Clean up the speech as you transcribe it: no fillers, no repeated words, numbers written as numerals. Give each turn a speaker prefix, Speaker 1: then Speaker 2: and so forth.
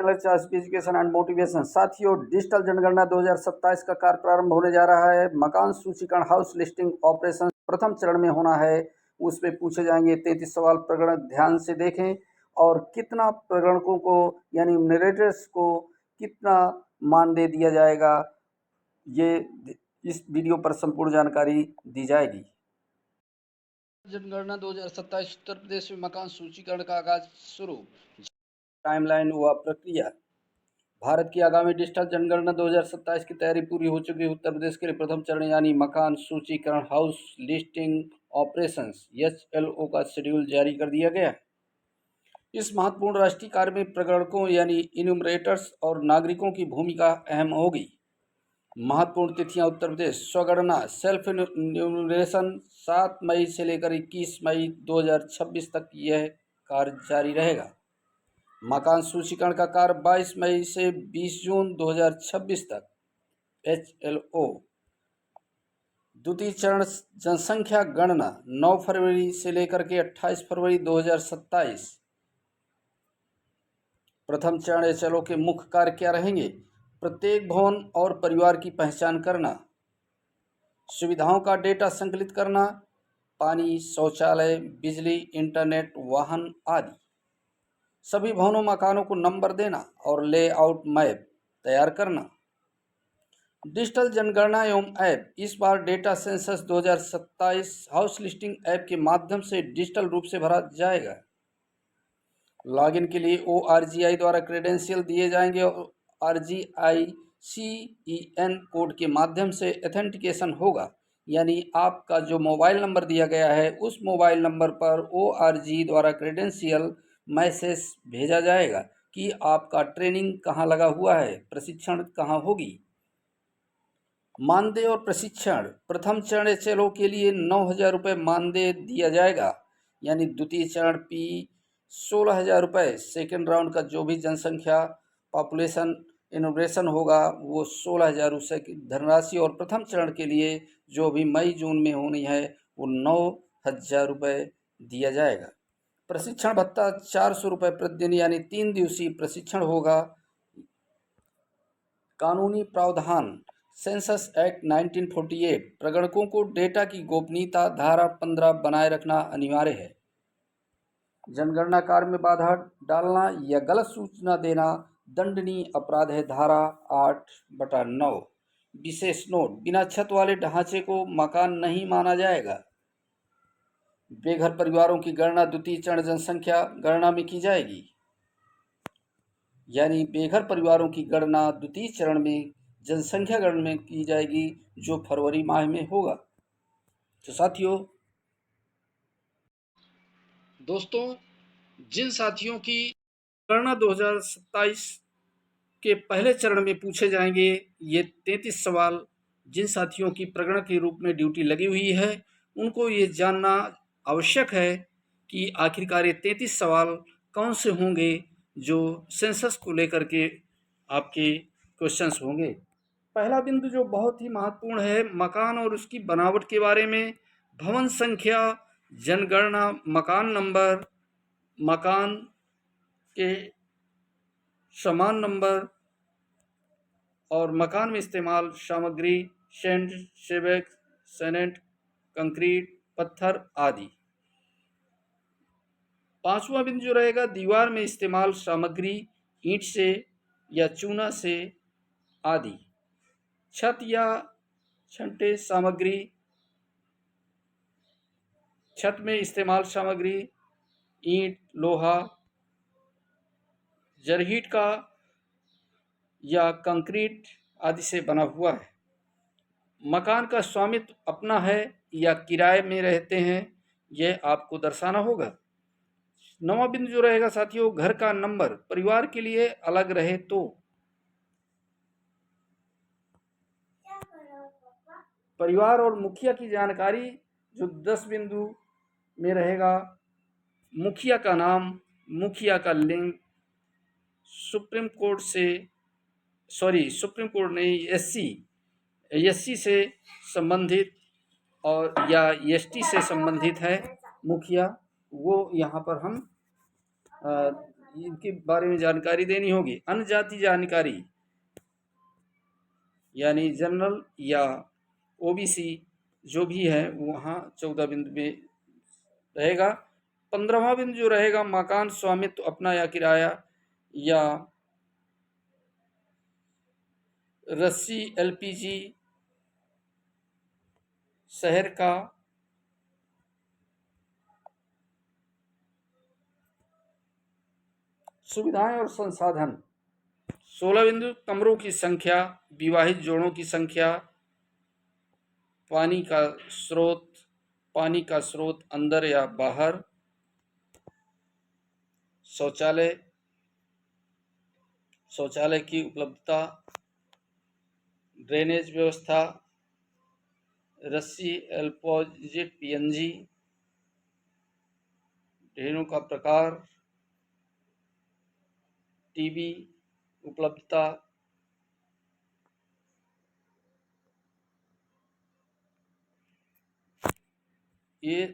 Speaker 1: Education and motivation. साथियों, digital जनगणना 2027 का कार्य प्रारंभ होने जा रहा है। मकान सूचीकरण हाउस लिस्टिंग ऑपरेशन प्रथम चरण में होना है। उसमें पूछे जाएंगे 33 सवाल। प्रकरण ध्यान से देखें और कितना प्रकरणों को यानी नरेटर्स को कितना मानदेय दिया जाएगा, ये इस वीडियो पर संपूर्ण जानकारी दी जाएगी। जनगणना 2027 उत्तर प्रदेश में मकान सूचीकरण का आगाज शुरू। टाइमलाइन व प्रक्रिया। भारत की आगामी डिजिटल जनगणना 2027 की तैयारी पूरी हो चुकी है। उत्तर प्रदेश के लिए प्रथम चरण यानी मकान सूचीकरण हाउस लिस्टिंग ऑपरेशंस HLO का शेड्यूल जारी कर दिया गया। इस महत्वपूर्ण राष्ट्रीय कार्य में प्रगणकों यानी इन्यूमरेटर्स और नागरिकों की भूमिका अहम होगी। महत्वपूर्ण तिथियां। उत्तर प्रदेश स्वगणना सेल्फ इन्यूमरेशन 7 मई से लेकर 21 मई 2026 तक यह कार्य जारी रहेगा। मकान सूचीकरण का कार्य 22 मई से 20 जून 2026 तक HLO। द्वितीय चरण जनसंख्या गणना 9 फरवरी से लेकर के 28 फरवरी 2027। प्रथम चरण HLO के मुख्य कार्य क्या रहेंगे? प्रत्येक भवन और परिवार की पहचान करना, सुविधाओं का डेटा संकलित करना, पानी, शौचालय, बिजली, इंटरनेट, वाहन आदि। सभी भवनों मकानों को नंबर देना और लेआउट मैप तैयार करना। डिजिटल जनगणना एवं ऐप। इस बार data census 2027 house listing app के माध्यम से डिजिटल रूप से भरा जाएगा। लॉगिन के लिए ORGI द्वारा क्रेडेंशियल दिए जाएंगे और RGICEN कोड के माध्यम से ऑथेंटिकेशन होगा, यानी आपका जो मोबाइल नंबर दिया गया है उस मोबाइल नंबर पर ORG द्वारा क्रेडेंशियल मैसेज भेजा जाएगा कि आपका ट्रेनिंग कहाँ लगा हुआ है, प्रशिक्षण कहाँ होगी। मानदेय और प्रशिक्षण। प्रथम चरण HLO के लिए 9,000 रुपये मानदेय दिया जाएगा, यानी द्वितीय चरण P 16,000 रुपये। सेकेंड राउंड का जो भी जनसंख्या पॉपुलेशन इनोग्रेशन होगा वो 16,000 रुपये की धनराशि, और प्रथम चरण के लिए जो भी मई जून में होनी है वो 9,000 रुपये दिया जाएगा। प्रशिक्षण भत्ता 400 रुपये प्रतिदिन, यानी 3 दिवसीय प्रशिक्षण होगा। कानूनी प्रावधान। सेंसस एक्ट 1948 प्रगणकों को डेटा की गोपनीयता धारा 15 बनाए रखना अनिवार्य है। जनगणना कार्य में बाधा डालना या गलत सूचना देना दंडनीय अपराध है। धारा 8/9। विशेष नोट। बिना छत वाले ढांचे को मकान नहीं माना जाएगा। बेघर परिवारों की गणना द्वितीय चरण जनसंख्या गणना में की जाएगी, यानी बेघर परिवारों की गणना द्वितीय चरण में जनसंख्या गणना में की जाएगी, जो फरवरी माह में होगा। तो साथियों, दोस्तों, जिन साथियों की गणना 2027 के पहले चरण में पूछे जाएंगे, ये 33 सवाल जिन साथियों की प्रगणक के रूप में ड्यूटी लगी हुई है उनको ये जानना आवश्यक है कि आखिरकार ये 33 सवाल कौन से होंगे जो सेंसस को लेकर के आपके क्वेश्चंस होंगे। पहला बिंदु जो बहुत ही महत्वपूर्ण है, मकान और उसकी बनावट के बारे में। भवन संख्या, जनगणना, मकान नंबर, मकान के समान नंबर और मकान में इस्तेमाल सामग्री, सेंट, सेवेक, सीमेंट, कंक्रीट, पत्थर आदि। पांचवा बिंदु जो रहेगा, दीवार में इस्तेमाल सामग्री, ईंट से या चूना से आदि। छत या छंटे सामग्री, छत में इस्तेमाल सामग्री ईंट, लोहा, जरहीट का या कंक्रीट आदि से बना हुआ है। मकान का स्वामित्व अपना है या किराए में रहते हैं, यह आपको दर्शाना होगा। नवा बिंदु जो रहेगा साथियों, घर का नंबर परिवार के लिए अलग रहे तो। परिवार और मुखिया की जानकारी जो 10 बिंदु में रहेगा। मुखिया का नाम, मुखिया का लिंग, सुप्रीम कोर्ट नहीं, एससी से संबंधित और या एसटी से संबंधित है मुखिया, वो यहाँ पर हम इनके बारे में जानकारी देनी होगी। अन्य जाति जानकारी यानी जनरल या ओबीसी जो भी है वहाँ 14 बिंदु में रहेगा। 15वां बिंदु जो रहेगा मकान स्वामित्व अपना या किराया या रस्सी एलपीजी शहर का सुविधाएं और संसाधन। 16 बिंदु कमरों की संख्या, विवाहित जोड़ों की संख्या, पानी का स्रोत, पानी का स्रोत अंदर या बाहर, शौचालय, शौचालय की उपलब्धता, ड्रेनेज व्यवस्था, रस्सी एलपोजिट पीएनजी, ढेरों का प्रकार, टीबी उपलब्धता, ये